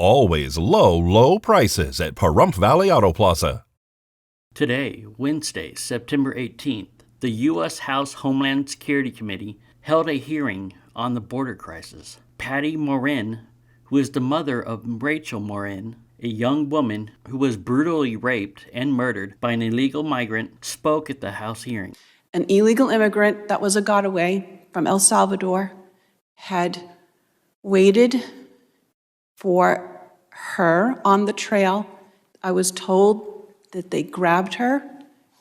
Always low prices at Pahrump Valley Auto Plaza. Today, Wednesday, September 18th, the U.S. House Homeland Security Committee held a hearing on the border crisis. Patty Morin, who is the mother of Rachel Morin, a young woman who was brutally raped and murdered by an illegal migrant, spoke at the House hearing. An illegal immigrant that was a getaway from El Salvador had waited for her on the trail. I was told that they grabbed her,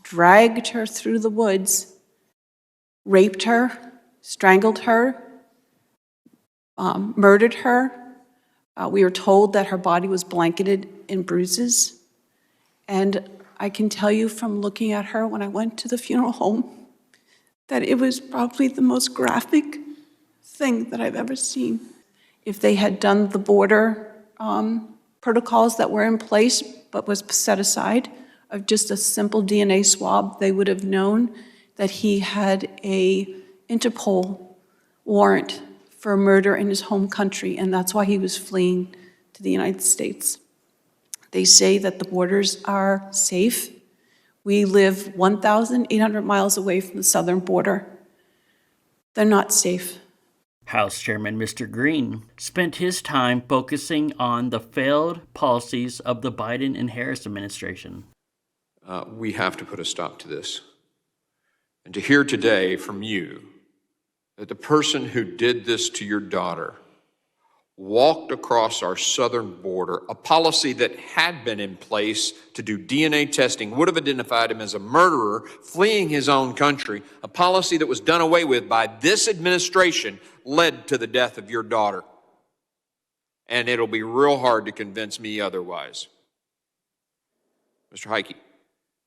dragged her through the woods, raped her, strangled her, murdered her. We were told that her body was blanketed in bruises. And I can tell you from looking at her when I went to the funeral home that it was probably the most graphic thing that I've ever seen. If they had done the border protocols that were in place but was set aside of just a simple DNA swab, they would have known that he had a Interpol warrant for murder in his home country, and that's why he was fleeing to the United States. They say that the borders are safe. We live 1,800 miles away from the southern border. They're not safe. House Chairman Mr. Green spent his time focusing on the failed policies of the Biden and Harris administration. We have to put a stop to this. And to hear today from you that the person who did this to your daughter walked across our southern border, a policy that had been in place to do DNA testing, would have identified him as a murderer fleeing his own country, a policy that was done away with by this administration, led to the death of your daughter. And it'll be real hard to convince me otherwise. Mr. Heike,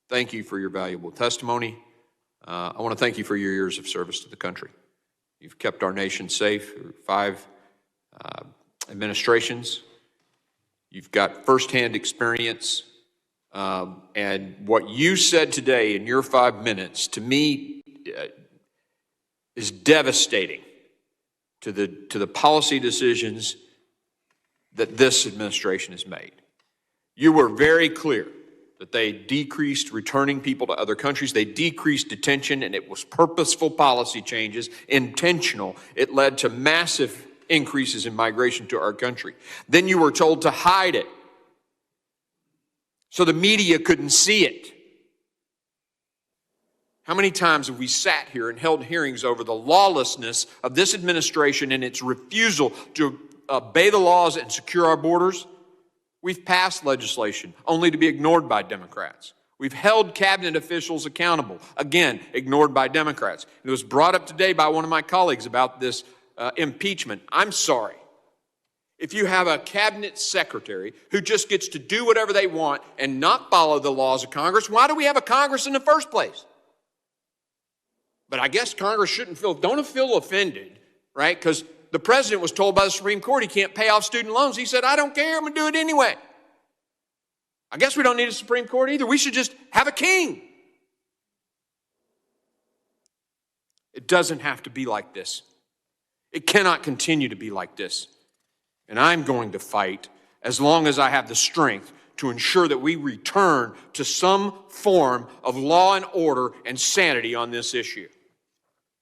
thank you for your valuable testimony. I want to thank you for your years of service to the country. You've kept our nation safe through 5 administrations. You've got firsthand experience. And what you said today in your 5 minutes, to me, is devastating to the policy decisions that this administration has made. You were very clear that they decreased returning people to other countries. They decreased detention, and it was purposeful policy changes, intentional. It led to massive increases in migration to our country. Then you were told to hide it so the media couldn't see it. How many times have we sat here and held hearings over the lawlessness of this administration and its refusal to obey the laws and secure our borders? We've passed legislation only to be ignored by Democrats. We've held cabinet officials accountable, again, ignored by Democrats. It was brought up today by one of my colleagues about this impeachment. I'm sorry. If you have a cabinet secretary who just gets to do whatever they want and not follow the laws of Congress, why do we have a Congress in the first place? But I guess Congress don't feel offended, right? Because the president was told by the Supreme Court he can't pay off student loans. He said, I don't care, I'm going to do it anyway. I guess we don't need a Supreme Court either. We should just have a king. It doesn't have to be like this. It cannot continue to be like this. And I'm going to fight as long as I have the strength to ensure that we return to some form of law and order and sanity on this issue.